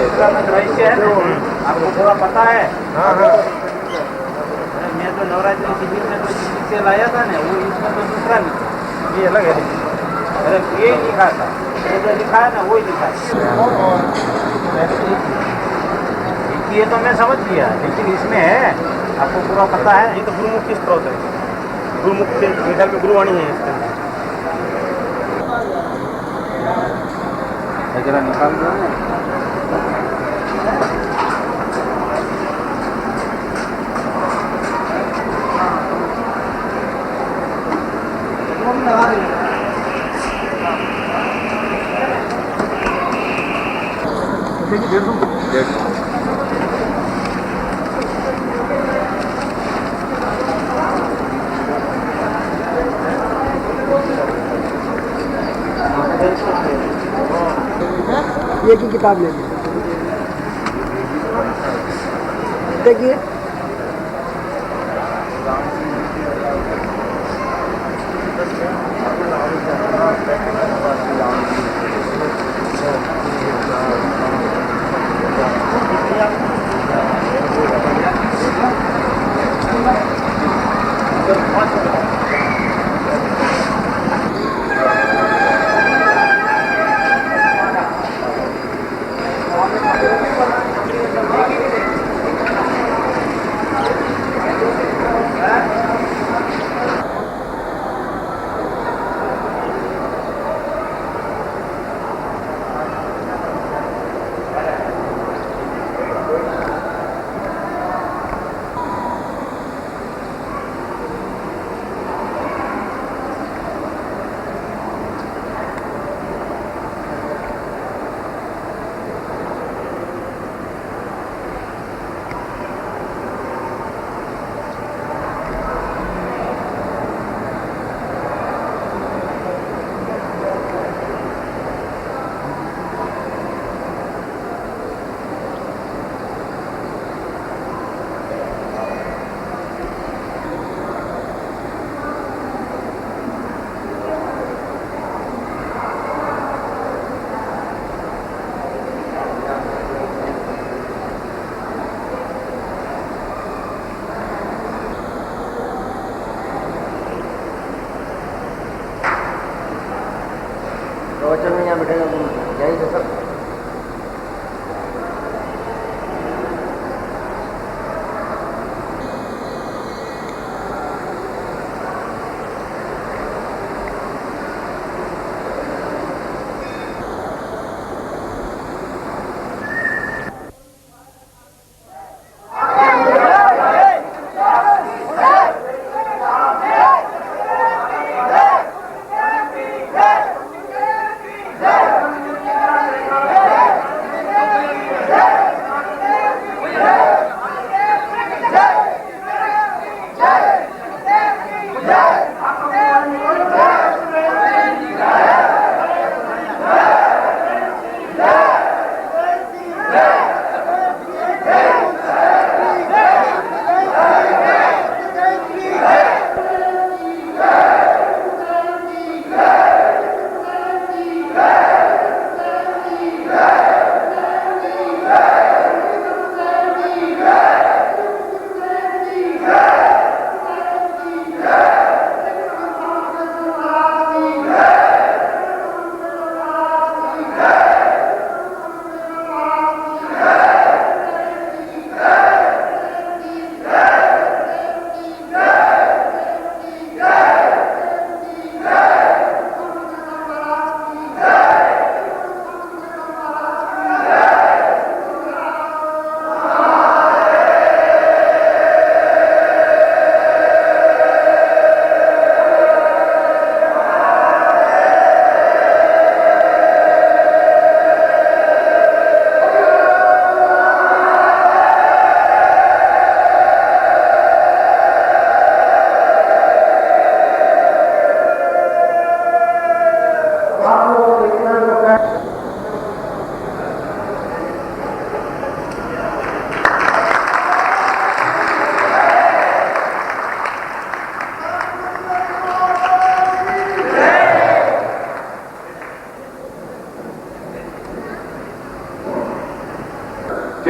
दूसरा में रहस्य है ना, आपको पूरा पता है। हाँ हाँ। अरे मैं तो नवरात्रि शिविर में तो शिविर से लाया था ना, वो इसमें तो दूसरा निकला। ये अलग है। अरे ये लिखा था, वो जो लिखा है ना वही लिखा है। ये तो मैं समझ लिया, लेकिन इसमें है आपको पूरा पता है। ये तो गुरुमुख की स्त्रोत है, गुरुमुख के निकाल में गुरुवाणी है इसके अंदर। जरा निकाल दो ना। ये की किताब ले ली देखिए।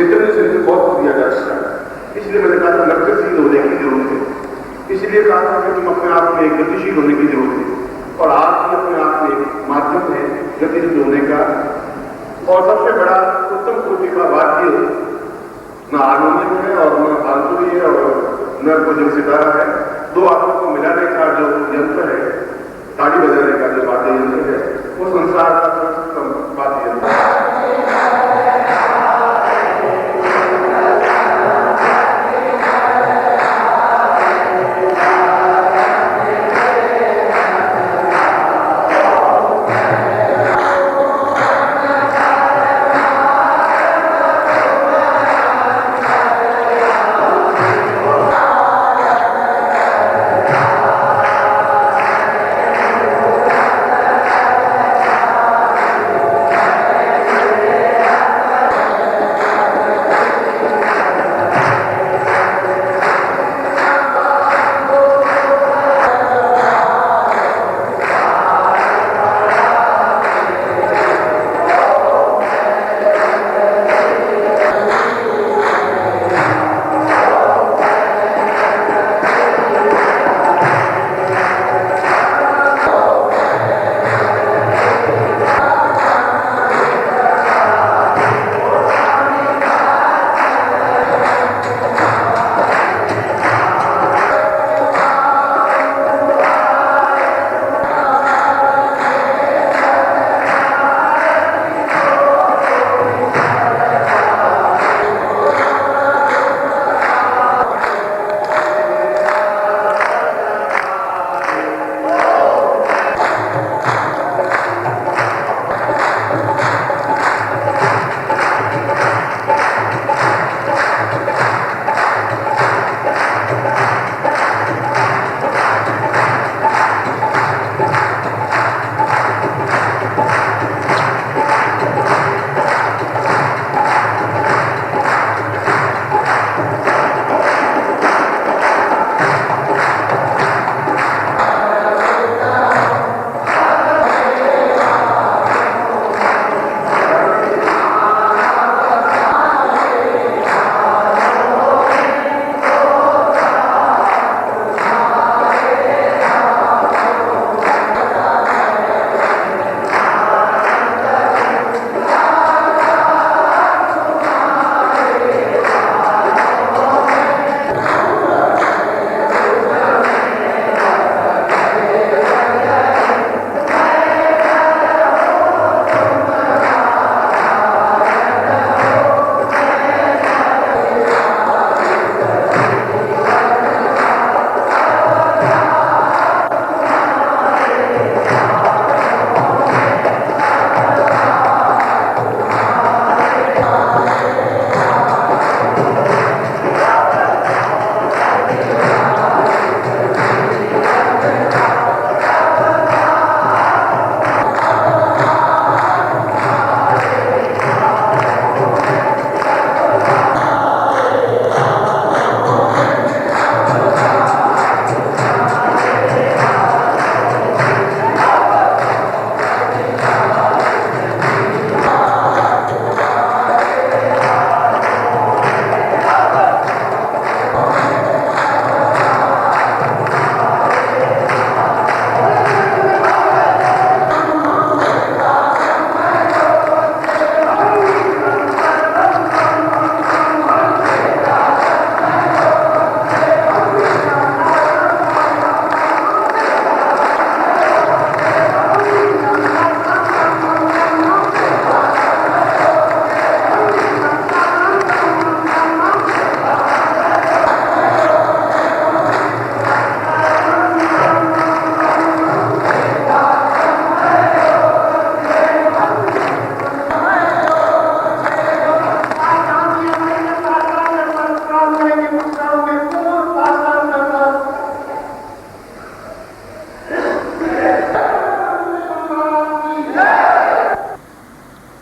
चैतन्य से बहुत दिया जा सकता है। इसलिए मैंने कहा था नक्करशील होने की जरूरत है। इसलिए कहा था कि तुम अपने आप में गतिशील होने की जरूरत है, और आज अपने आप में एक माध्यम है गतिशील होने का। और सबसे बड़ा उत्तम कोटि का वाद्य न हारमोनियम है और न बांसुरी है और न कोई जो सितारा है, दो आत्मा को मिलाने का जो यंत्र है, ताली बजाने का जो वाद्य यंत्र है, वो संसार का सर्वोत्तम वाद्य यंत्र है।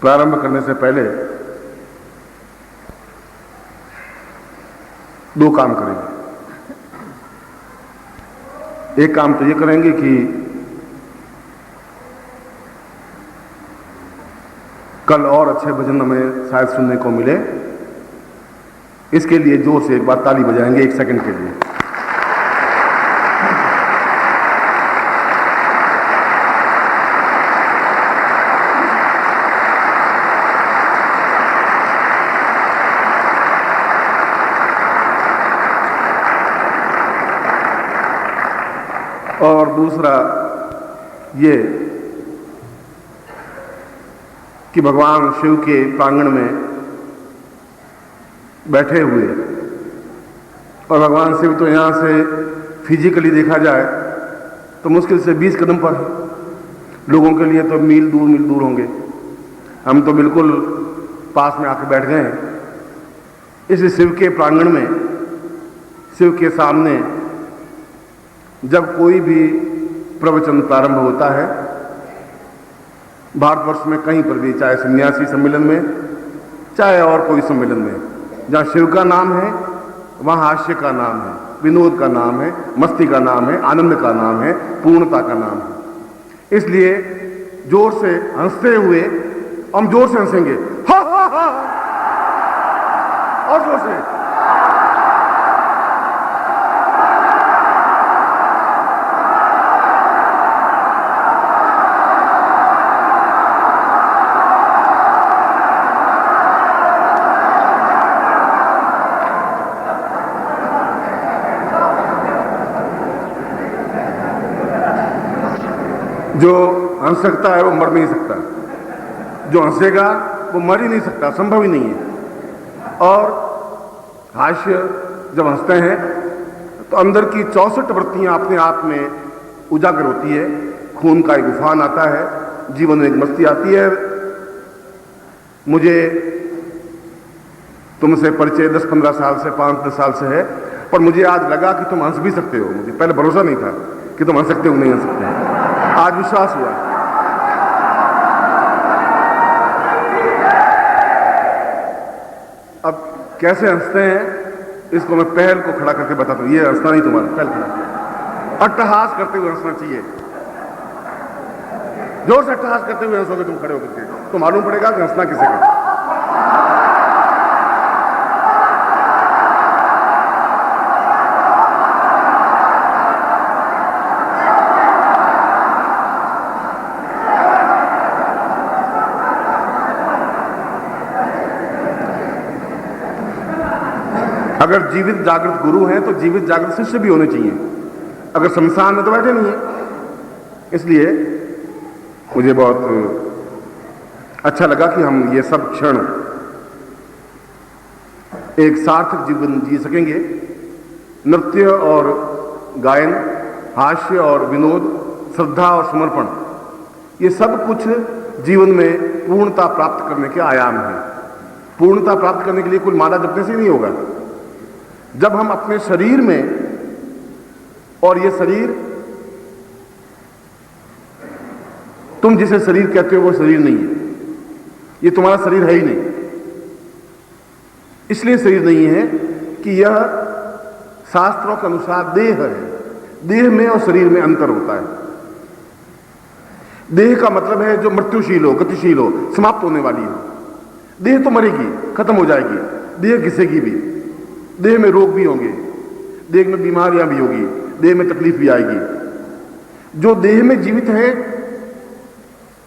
प्रारंभ करने से पहले दो काम करेंगे। एक काम तो ये करेंगे कि कल और अच्छे भजन हमें शायद सुनने को मिले, इसके लिए जोर से एक बार ताली बजाएंगे 1 सेकंड के लिए। और दूसरा ये कि भगवान शिव के प्रांगण में बैठे हुए, और भगवान शिव तो यहां से फिजिकली देखा जाए तो मुश्किल से 20 कदम पर है। लोगों के लिए तो मील दूर होंगे, हम तो बिल्कुल पास में आकर बैठ गए हैं। इस शिव के प्रांगण में, शिव के सामने जब कोई भी प्रवचन प्रारंभ होता है भारतवर्ष में कहीं पर भी, चाहे सन्यासी सम्मेलन में, चाहे और कोई सम्मेलन में, जहां शिव का नाम है वहां हास्य का नाम है, विनोद का नाम है, मस्ती का नाम है, आनंद का नाम है, पूर्णता का नाम है। इसलिए जोर से हंसते हुए हम जोर से हंसेंगे, हा हा हा, और जोर से। जो हंस सकता है वो मर नहीं सकता, जो हंसेगा वो मर ही नहीं सकता, संभव ही नहीं है। और हास्य जब हंसते हैं तो अंदर की 64 वृत्तियां अपने आप में उजागर होती है, खून का एक उफान आता है, जीवन में एक मस्ती आती है। मुझे तुमसे परिचय 10-15 साल से, 5-10 साल से है, पर मुझे आज लगा कि तुम हंस भी सकते हो। मुझे पहले भरोसा नहीं था कि तुम हंस सकते हो, नहीं हंस सकते, आज विश्वास हुआ। अब कैसे हंसते हैं इसको मैं पहल को खड़ा करके बताता हूं। ये हंसना नहीं तुम्हारा, पहल खड़ा, अट्टहास करते हुए हंसना चाहिए। जोर से अट्टहास करते हुए हंसोगे तुम खड़े होकर के तो मालूम पड़ेगा कि हंसना किसे का। अगर जीवित जागृत गुरु हैं तो जीवित जागृत शिष्य भी होने चाहिए। अगर संसार में तो बैठे नहीं है। इसलिए मुझे बहुत अच्छा लगा कि हम ये सब क्षण एक सार्थक जीवन जी सकेंगे। नृत्य और गायन, हास्य और विनोद, श्रद्धा और समर्पण, ये सब कुछ जीवन में पूर्णता प्राप्त करने के आयाम हैं। पूर्णता प्राप्त करने के लिए कुल माला जपने से नहीं होगा। जब हम अपने शरीर में, और ये शरीर तुम जिसे शरीर कहते हो वो शरीर नहीं है, ये तुम्हारा शरीर है ही नहीं। इसलिए शरीर नहीं है कि यह शास्त्रों के अनुसार देह है। देह में और शरीर में अंतर होता है। देह का मतलब है जो मृत्युशील हो, गतिशील हो, समाप्त होने वाली हो। देह तो मरेगी, खत्म हो जाएगी, देह घिसेगी भी, देह में रोग भी होंगे, देह में बीमारियां भी होगी, देह में तकलीफ भी आएगी। जो देह में जीवित है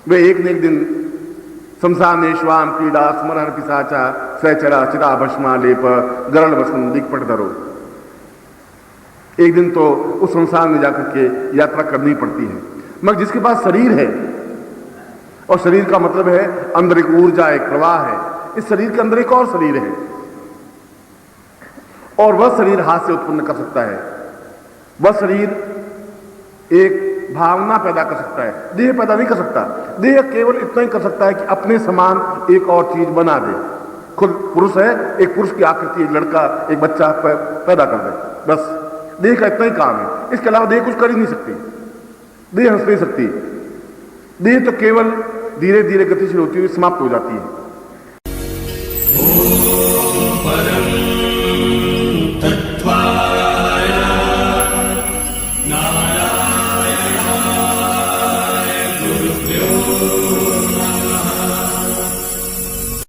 वे एक न एक दिन संसार ने श्वाम पीड़ा स्मरण पिशाचा स्वचरा चिरा भस्मा लेप गरल वसन दिक्पट धरो। एक दिन तो उस संसार में जाकर के यात्रा करनी पड़ती है। मगर जिसके पास शरीर है, और शरीर का मतलब है अंदर एक ऊर्जा, एक प्रवाह है, इस शरीर के अंदर एक और शरीर है, और वह शरीर हाथ से उत्पन्न कर सकता है। वह शरीर एक भावना पैदा कर सकता है, देह पैदा नहीं कर सकता। देह केवल इतना ही कर सकता है कि अपने समान एक और चीज बना दे। खुद पुरुष है, एक पुरुष की आकृति, एक लड़का, एक बच्चा पैदा कर दे, बस देह का इतना ही काम है। इसके अलावा देह कुछ कर ही नहीं सकती, देह हंस नहीं सकती। देह तो केवल धीरे धीरे गतिशील होती हुई समाप्त हो जाती है।